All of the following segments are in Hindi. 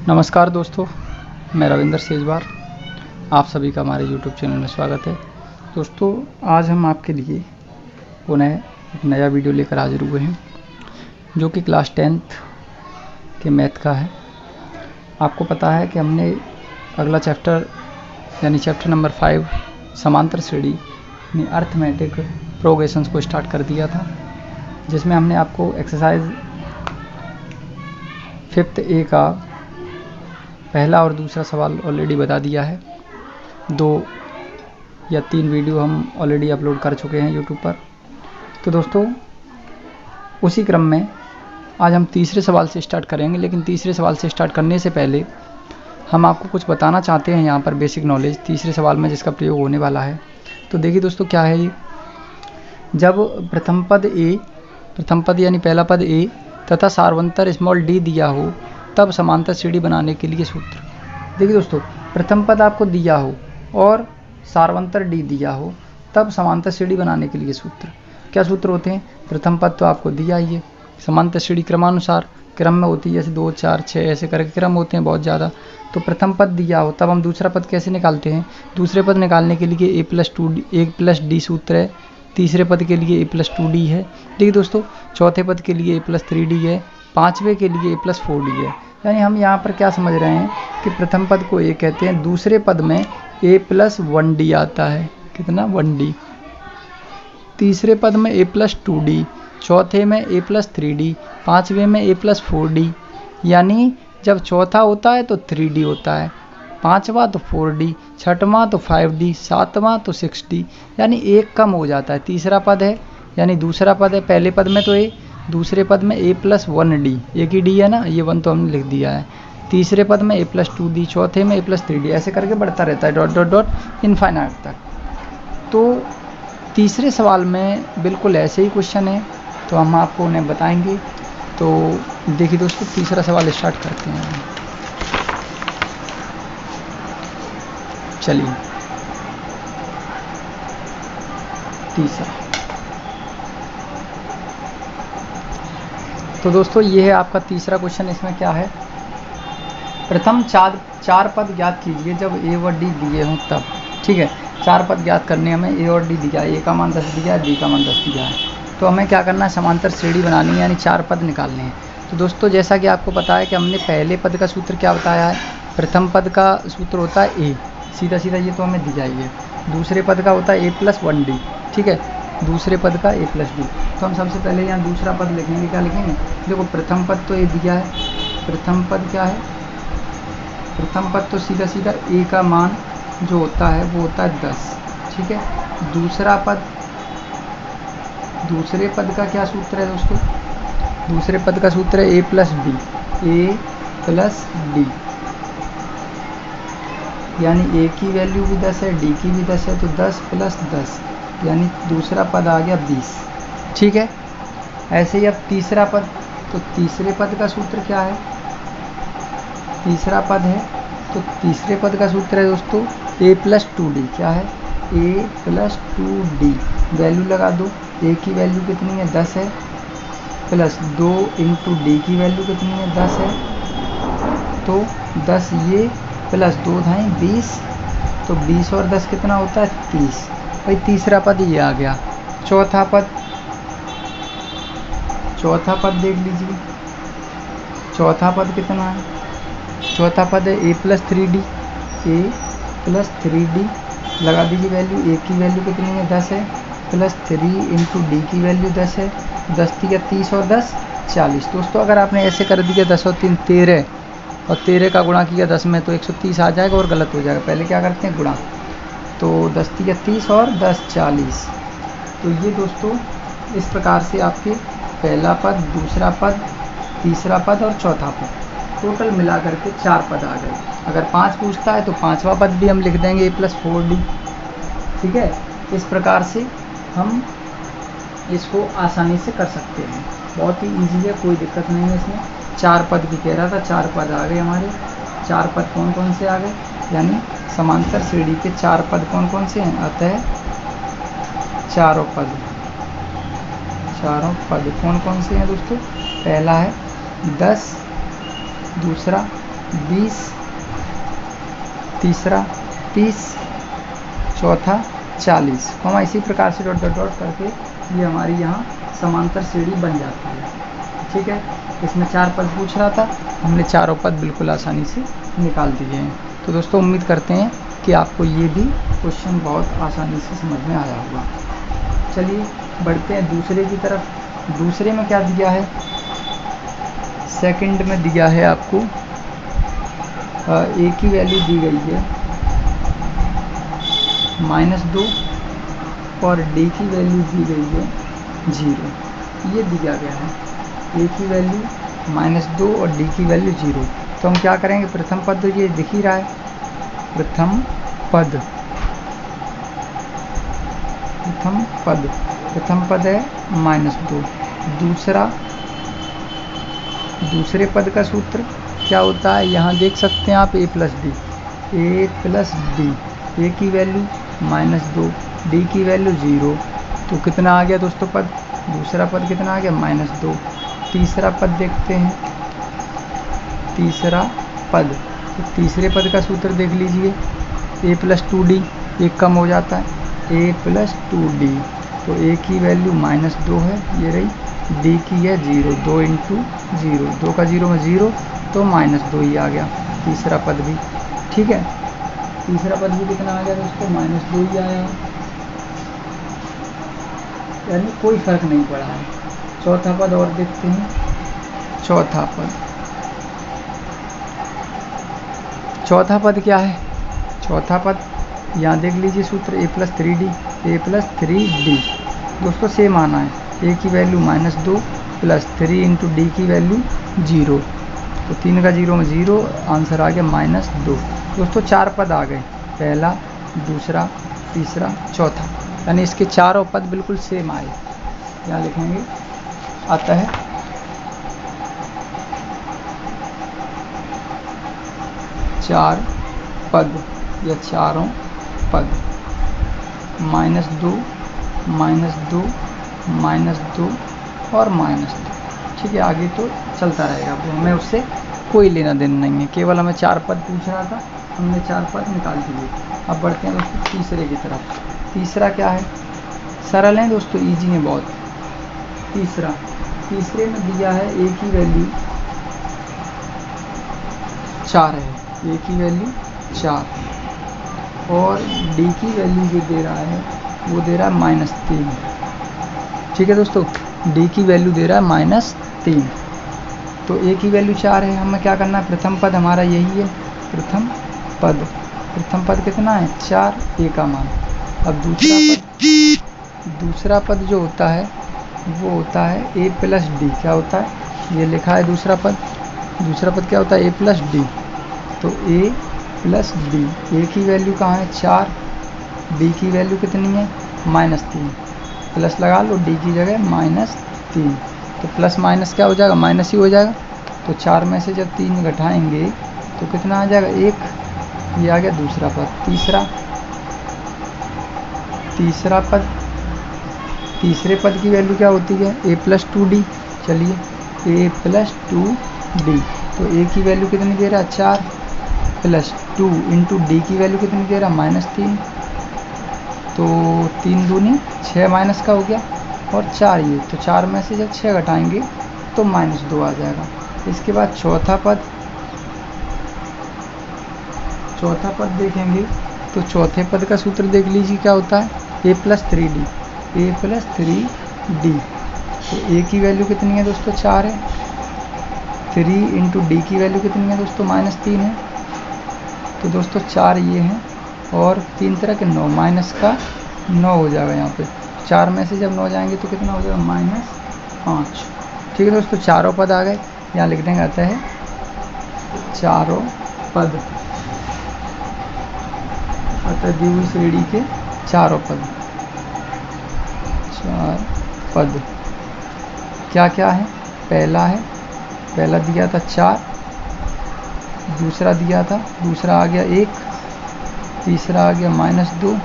नमस्कार दोस्तों, मैं रविंदर सेजवार। आप सभी का हमारे YouTube चैनल में स्वागत है। दोस्तों, आज हम आपके लिए पुनः एक नया वीडियो लेकर हाजिर हुए हैं जो कि क्लास 10th के मैथ का है। आपको पता है कि हमने अगला चैप्टर यानी चैप्टर नंबर 5 समांतर श्रेणी यानी अर्थमेटिक प्रोग्रेशंस को स्टार्ट कर दिया था, जिसमें हमने आपको एक्सरसाइज 5th A का पहला और दूसरा सवाल ऑलरेडी बता दिया है। 2 या 3 वीडियो हम ऑलरेडी अपलोड कर चुके हैं यूट्यूब पर। तो दोस्तों, उसी क्रम में आज हम तीसरे सवाल से स्टार्ट करेंगे, लेकिन तीसरे सवाल से स्टार्ट करने से पहले हम आपको कुछ बताना चाहते हैं यहाँ पर बेसिक नॉलेज तीसरे सवाल में जिसका प्रयोग होने वाला है। तो देखिए दोस्तों, क्या है ये। जब प्रथम पद यानी पहला पद A तथा सार्वंतर स्मॉल d दिया हो तब समांतर श्रेणी बनाने के लिए सूत्र। देखिए दोस्तों, प्रथम पद आपको दिया हो और सार्वंतर d दिया हो तब समांतर श्रेणी बनाने के लिए सूत्र। क्या सूत्र होते हैं? प्रथम पद तो आपको दिया ही है, समांतर श्रेणी क्रमानुसार क्रम में होती है, जैसे 2, 4, 6 ऐसे करके क्रम होते हैं बहुत ज़्यादा। तो प्रथम पद दिया हो तब हम दूसरा पद कैसे निकालते हैं? दूसरे पद निकालने के लिए a+d सूत्र है, तीसरे पद के लिए a+2d है। देखिए दोस्तों, चौथे पद के लिए a+3d है, पाँचवें के लिए a+4d है। यानी हम यहाँ पर क्या समझ रहे हैं कि प्रथम पद को a कहते हैं, दूसरे पद में a+1d आता है। कितना? 1d। तीसरे पद में a+2d, चौथे में a+3d, पाँचवें में a+4d। यानी जब चौथा होता है तो 3d होता है, पाँचवा तो 4d, छठवां तो 5d, सातवां तो 6d। यानी एक कम हो जाता है। तीसरा पद है यानी दूसरा पद है, पहले पद में तो a, दूसरे पद में a+1d, एक ही d है ना, ये 1 तो हमने लिख दिया है। तीसरे पद में a+2d, चौथे में a+3d, ऐसे करके बढ़ता रहता है डॉट डॉट डॉट इनफाइनाइट तक। तो तीसरे सवाल में बिल्कुल ऐसे ही क्वेश्चन है, तो हम आपको उन्हें बताएंगे। तो देखिए दोस्तों, तीसरा सवाल स्टार्ट करते हैं। चलिए, तीसरा। तो दोस्तों, ये है आपका तीसरा क्वेश्चन। इसमें क्या है? प्रथम चार पद ज्ञात कीजिए जब a और d दिए हों तब। ठीक है, 4 पद ज्ञात करने हमें a और d दिया है, a का मान 10 दिया है, d का मान 10 दिया है। तो हमें क्या करना है? समांतर श्रेणी बनानी है, यानी 4 पद निकालने हैं। तो दोस्तों, जैसा कि आपको पता है कि हमने पहले पद का सूत्र क्या बताया है? प्रथम पद का सूत्र होता है a, सीधा सीधा ये तो हमें दिया ही है। दूसरे पद का होता है a+1d। ठीक है, दूसरे पद का a+d। तो हम सबसे पहले यहाँ दूसरा पद लिखेंगे। क्या लिखेंगे? देखो, प्रथम पद तो a दिया है, प्रथम पद क्या है? प्रथम पद तो सीधा सीधा a का मान जो होता है वो होता है 10। ठीक है, दूसरा पद, दूसरे पद का क्या सूत्र है दोस्तों? दूसरे पद का सूत्र है a+d, a+d। यानी a की वैल्यू भी 10 है, d की भी 10 है, तो 10 + 10 यानी दूसरा पद आ गया 20। ठीक है, ऐसे ही अब तीसरा पद। तो तीसरे पद का सूत्र क्या है? तीसरा पद है तो तीसरे पद का सूत्र है दोस्तों a+2d। क्या है? a+2d। वैल्यू लगा दो, a की वैल्यू कितनी है? 10 है, प्लस 2 × d की वैल्यू कितनी है? 10 है। तो 10 ये प्लस 2 ढाई 20, तो 20 और 10 कितना होता है? 30। भाई तीसरा पद ये आ गया। चौथा पद, चौथा पद देख लीजिए, चौथा पद कितना है? चौथा पद है a+3d, a+3d लगा दीजिए वैल्यू। a की वैल्यू कितनी है? 10 है, प्लस 3 × d की वैल्यू 10 है, 10 × 30 और 10 40। दोस्तों, अगर आपने ऐसे कर दिया 10 और 3 13 और 13 का गुणा किया 10 में तो 130 आ जाएगा और गलत हो जाएगा। पहले क्या करते हैं? गुणा। तो 10 × 30 और 10 40। तो ये दोस्तों इस प्रकार से आपके पहला पद, दूसरा पद, तीसरा पद और चौथा पद टोटल मिला करके 4 पद आ गए। अगर 5 पूछता है तो पाँचवा पद भी हम लिख देंगे a+4d। ठीक है, इस प्रकार से हम इसको आसानी से कर सकते हैं। बहुत ही ईजी है, कोई दिक्कत नहीं है इसमें। 4 पद भी कह रहा था, 4 पद आ गए हमारे। 4 पद कौन कौन से आ गए? यानी समांतर श्रेणी के 4 पद कौन कौन से हैं? अतः चारों पद कौन कौन से हैं दोस्तों? पहला है 10, दूसरा 20, तीसरा 30, चौथा 40। हम इसी प्रकार से डॉट डॉट डॉट करके ये हमारी यहाँ समांतर श्रेणी बन जाती है। ठीक है, इसमें 4 पद पूछ रहा था, हमने चारों पद बिल्कुल आसानी से निकाल दिए हैं। तो दोस्तों उम्मीद करते हैं कि आपको ये भी क्वेश्चन बहुत आसानी से समझ में आया होगा। चलिए बढ़ते हैं दूसरे की तरफ। दूसरे में क्या दिया है, सेकंड में दिया है आपको ए की वैल्यू दी गई है -2 और डी की वैल्यू दी गई है 0। ये दिया गया है, ए की वैल्यू -2 और डी की वैल्यू 0। तो हम क्या करेंगे, प्रथम पद तो ये दिख ही रहा है, प्रथम पद है -2। दूसरे पद का सूत्र क्या होता है, यहाँ देख सकते हैं आप a प्लस डी, ए की वैल्यू -2, डी की वैल्यू 0। तो कितना आ गया दोस्तों पद, दूसरा पद कितना आ गया -2। तीसरा पद देखते हैं, तीसरा पद, तो तीसरे पद का सूत्र देख लीजिए, a प्लस 2d, एक कम हो जाता है, a प्लस 2d। तो a की वैल्यू -2 है, ये रही, d की है 0, 2 इंटू 0, 2 का 0 में 0, तो -2 ही आ गया तीसरा पद भी। ठीक है, तीसरा पद भी कितना आ गया दोस्तों, -2 ही आया, यानी कोई फर्क नहीं पड़ा है। चौथा पद और देखते हैं, चौथा पद क्या है, चौथा पद यहाँ देख लीजिए सूत्र a प्लस 3d। दोस्तों सेम आना है, a की वैल्यू -2 प्लस 3 इंटू डी की वैल्यू 0, तो 3 का 0 में 0, आंसर आ गया -2। दोस्तों 4 पद आ गए, पहला, दूसरा, तीसरा, चौथा, यानी इसके चारों पद बिल्कुल सेम आए। यहाँ लिखेंगे अतः चार पद या चारों पद -2, -2, -2 और -2। ठीक है, आगे तो चलता रहेगा, हमें उससे कोई लेना देना नहीं है, केवल हमें 4 पद पूछ रहा था, हमने 4 पद निकाल दिए। अब बढ़ते हैं दोस्तों तीसरे की तरफ। तीसरा क्या है, सरल है दोस्तों, इजी है बहुत। तीसरे में दिया है a की वैल्यू 4 है, a की वैल्यू 4 और d की वैल्यू जो दे रहा है वो दे रहा है -3। ठीक है दोस्तों, d की वैल्यू दे रहा है -3, तो a की वैल्यू 4 है, हमें क्या करना है, प्रथम पद हमारा यही है, प्रथम पद कितना है 4, a का मान। अब दूसरा पद जो होता है वो होता है a प्लस डी। क्या होता है, ये लिखा है दूसरा पद क्या होता है, a प्लस डी। तो a प्लस डी, a की वैल्यू कहाँ है 4, d की वैल्यू कितनी है -3, प्लस लगा लो, d की जगह -3, तो प्लस माइनस क्या हो जाएगा, माइनस ही हो जाएगा। तो 4 में से जब 3 घटाएंगे तो कितना आ जाएगा 1, ये आ गया दूसरा पद। तीसरा पद, तीसरे पद की वैल्यू क्या होती है, a प्लस 2d। चलिए a प्लस 2d, तो a की वैल्यू कितनी दे रहा है 4 प्लस 2 इंटू डी की वैल्यू कितनी दे रहा है -3, तो 3 दूनी 6 माइनस का हो गया और 4 ये, तो 4 में से जब 6 घटाएंगे तो -2 आ जाएगा। इसके बाद चौथा पद देखेंगे, तो चौथे पद का सूत्र देख लीजिए क्या होता है, a प्लस 3d, तो a की वैल्यू कितनी है दोस्तों 4 है, 3 इंटू डी की वैल्यू कितनी है दोस्तों -3 है, तो दोस्तों 4 ये हैं और 3 तरह के 9, माइनस का 9 हो जाएगा यहाँ पे, 4 में से जब 9 जाएंगे तो कितना हो जाएगा -5। ठीक है दोस्तों, चारों पद आ गए, यहाँ लिख देंगे आता है चारों पद, अतः दी हुई श्रेणी के चारों पद। 4 पद क्या क्या है, पहला दिया था 4, दूसरा आ गया 1, तीसरा आ गया -2,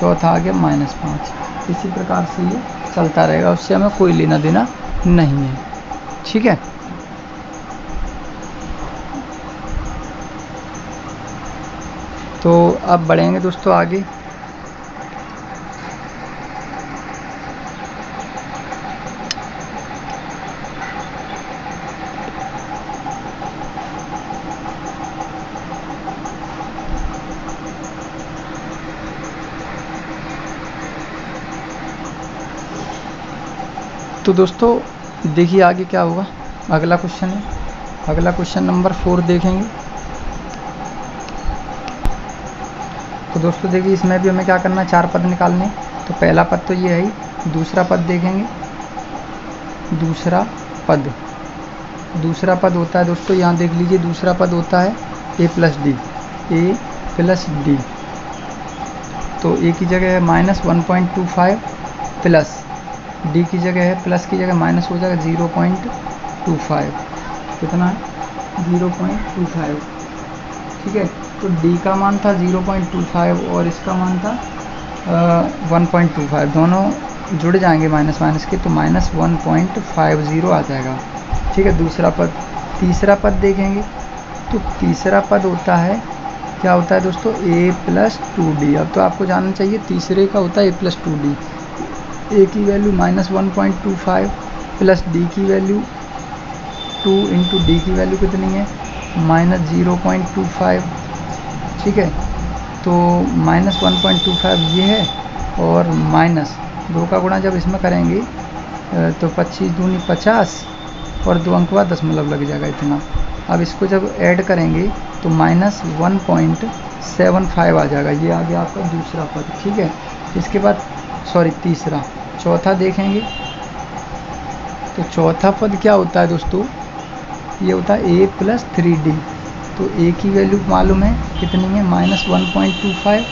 चौथा आ गया -5। इसी प्रकार से ये चलता रहेगा, उससे हमें कोई लेना देना नहीं है। ठीक है, तो अब बढ़ेंगे दोस्तों आगे। तो दोस्तों देखिए आगे क्या होगा। अगला क्वेश्चन है, अगला क्वेश्चन नंबर 4 देखेंगे। तो दोस्तों देखिए इसमें भी हमें क्या करना है, 4 पद निकालने। तो पहला पद तो ये है ही, दूसरा पद देखेंगे। दूसरा पद होता है दोस्तों, यहाँ देख लीजिए, दूसरा पद होता है a प्लस डी। तो a की जगह है -1.25 प्लस डी की जगह है, प्लस की जगह माइनस हो जाएगा 0.25। कितना है? 0.25। ठीक है, तो डी का मान था 0.25 और इसका मान था 1.25। दोनों जुड़ जाएंगे माइनस माइनस के, तो -1.50 आ जाएगा। ठीक है, दूसरा पद। तीसरा पद देखेंगे। तो तीसरा पद होता है, क्या होता है दोस्तों, a प्लस 2d। अब तो आपको जानना चाहिए तीसरे का होता है a प्लस 2d। a की वैल्यू -1.25 प्लस d की वैल्यू 2 इंटू डी की वैल्यू कितनी है, -0.25। ठीक है, तो -1.25 ये है, और माइनस 2 का गुणा जब इसमें करेंगे तो 25 दूनी 50 और 2 अंक बाद दशमलव लग जाएगा इतना। अब इसको जब ऐड करेंगे तो -1.75 आ जाएगा। ये आ गया आपका दूसरा पद। ठीक है, इसके बाद तीसरा, चौथा देखेंगे। तो चौथा पद क्या होता है दोस्तों, ये होता है a प्लस 3d। तो a की वैल्यू मालूम है कितनी है, -1.25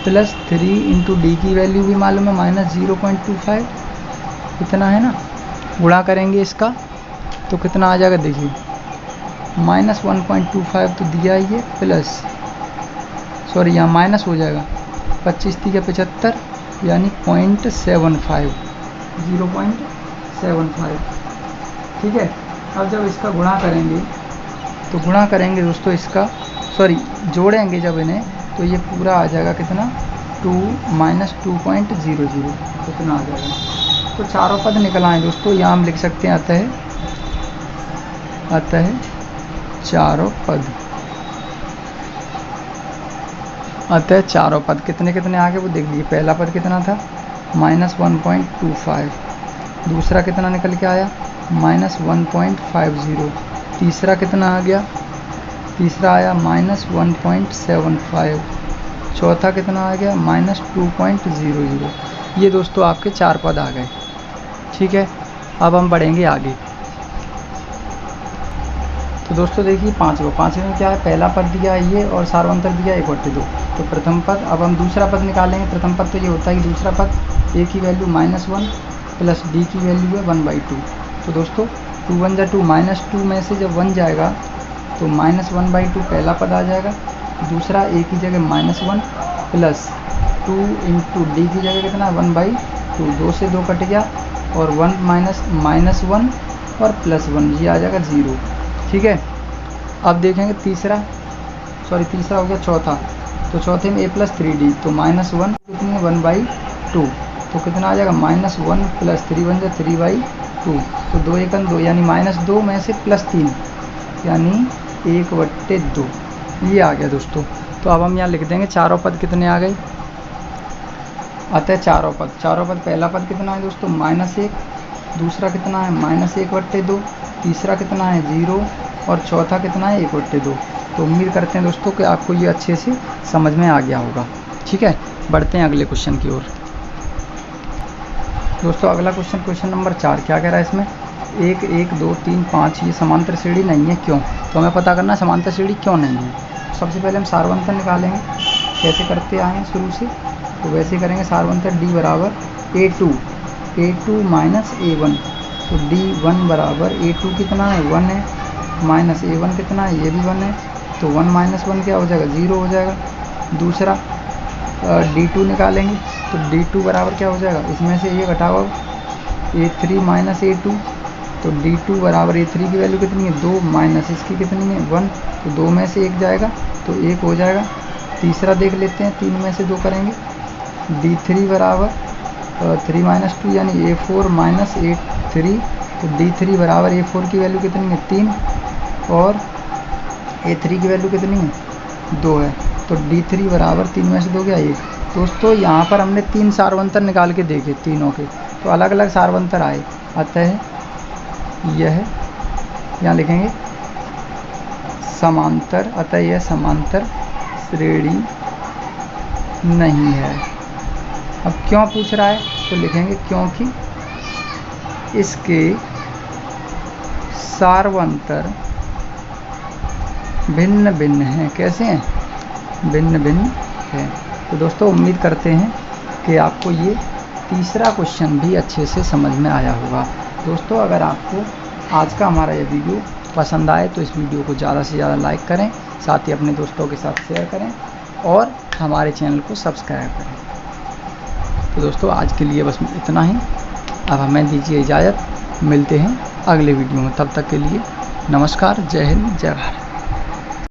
प्लस 3 इंटू डी की वैल्यू भी मालूम है -0.25। इतना है ना, गुणा करेंगे इसका तो कितना आ जाएगा, देखिए -1.25 तो दिया ही है, प्लस यहाँ माइनस हो जाएगा, 25 × 75 यानी 0.75। ठीक है, अब जब इसका गुणा करेंगे तो गुणा करेंगे दोस्तों इसका, जोड़ेंगे जब इन्हें, तो ये पूरा आ जाएगा कितना, 2 - 2.00 कितना आ जाएगा। तो चारों पद निकल आए दोस्तों। यहाँ हम लिख सकते हैं अतः चारों पद कितने कितने आ गए वो देख लीजिए। पहला पद कितना था, -1.25। दूसरा कितना निकल के आया, -1.50। तीसरा कितना आ गया, तीसरा आया -1.75। चौथा कितना आ गया, -2.00। ये दोस्तों आपके 4 पद आ गए। ठीक है, अब हम बढ़ेंगे आगे। तो दोस्तों देखिए पाँचवें में क्या है, पहला पद दिया है ये और सार्वंतर दिया 1/2। तो प्रथम पद, अब हम दूसरा पद निकालेंगे। प्रथम पद तो ये होता है कि दूसरा पद a की वैल्यू -1 प्लस d की वैल्यू है 1/2। तो दोस्तों 2 × 1 = 2, -2 में से जब 1 जाएगा तो -1/2 पहला पद आ जाएगा। दूसरा a की जगह -1 प्लस 2 इंटू डी की जगह कितना, 1/2। 2 से 2 कट गया और 1 -1 और +1, ये आ जाएगा 0। ठीक है, अब देखेंगे तीसरा हो गया चौथा। तो चौथे में a प्लस 3d, तो -1 कितनी है, 1/2। तो कितना आ जाएगा, -1 प्लस 3 × 1 = 3/2। तो 2 × 1 2 यानी -2 में से +3 यानी 1/2। ये आ गया दोस्तों। तो अब हम यहाँ लिख देंगे चारों पद कितने आ गए। अतः चारों पद पहला पद कितना है दोस्तों, -1। दूसरा कितना है, -1/2। तीसरा कितना है, 0। और चौथा कितना है, 1/2। तो उम्मीद करते हैं दोस्तों कि आपको ये अच्छे से समझ में आ गया होगा। ठीक है, बढ़ते हैं अगले क्वेश्चन की ओर। दोस्तों अगला क्वेश्चन नंबर 4 क्या कह रहा है इसमें, 1 1 2 3 5 ये समांतर श्रेणी नहीं है, क्यों। तो हमें पता करना है समांतर श्रेणी क्यों नहीं है। सबसे पहले हम सार्वंतर निकालेंगे, कैसे करते आए हैं शुरू से, तो वैसे करेंगे। सार्वंतर D बराबर A2 माइनस A1। तो D1 बराबर A2 कितना है, 1 है, माइनस A1 कितना है, ये भी 1 है। तो 1 - 1 क्या हो जाएगा, 0 हो जाएगा। दूसरा D2 निकालेंगे, तो D2 बराबर क्या हो जाएगा, इसमें से ये घटाओ A3 माइनस A2। तो D2 बराबर A3 की वैल्यू कितनी है, 2 माइनस इसकी कितनी है, 1। तो 2 में से 1 जाएगा तो 1 हो जाएगा। तीसरा देख लेते हैं, 3 में से 2 करेंगे। D3 बराबर 3 - 2 यानी A4 - A3। तो D3 बराबर A4 की वैल्यू कितनी है 3 और A3 की वैल्यू कितनी है 2 है। तो D3 बराबर 3 में से 2 क्या 1। दोस्तों यहाँ पर हमने 3 सार्वंतर निकाल के देखे तीनों के, तो अलग अलग सार्वंतर आए। अतः यह यहाँ लिखेंगे समांतर, अतः यह समांतर श्रेणी नहीं है। अब क्यों पूछ रहा है, तो लिखेंगे क्योंकि इसके सार्वंतर भिन्न भिन्न हैं। कैसे हैं, भिन्न भिन्न हैं। तो दोस्तों उम्मीद करते हैं कि आपको ये तीसरा क्वेश्चन भी अच्छे से समझ में आया होगा। दोस्तों अगर आपको आज का हमारा ये वीडियो पसंद आए तो इस वीडियो को ज़्यादा से ज़्यादा लाइक करें, साथ ही अपने दोस्तों के साथ शेयर करें और हमारे चैनल को सब्सक्राइब करें। तो दोस्तों आज के लिए बस इतना ही। अब हमें दीजिए इजाज़त, मिलते हैं अगले वीडियो में। तब तक के लिए नमस्कार, जय हिंद, जय भारत।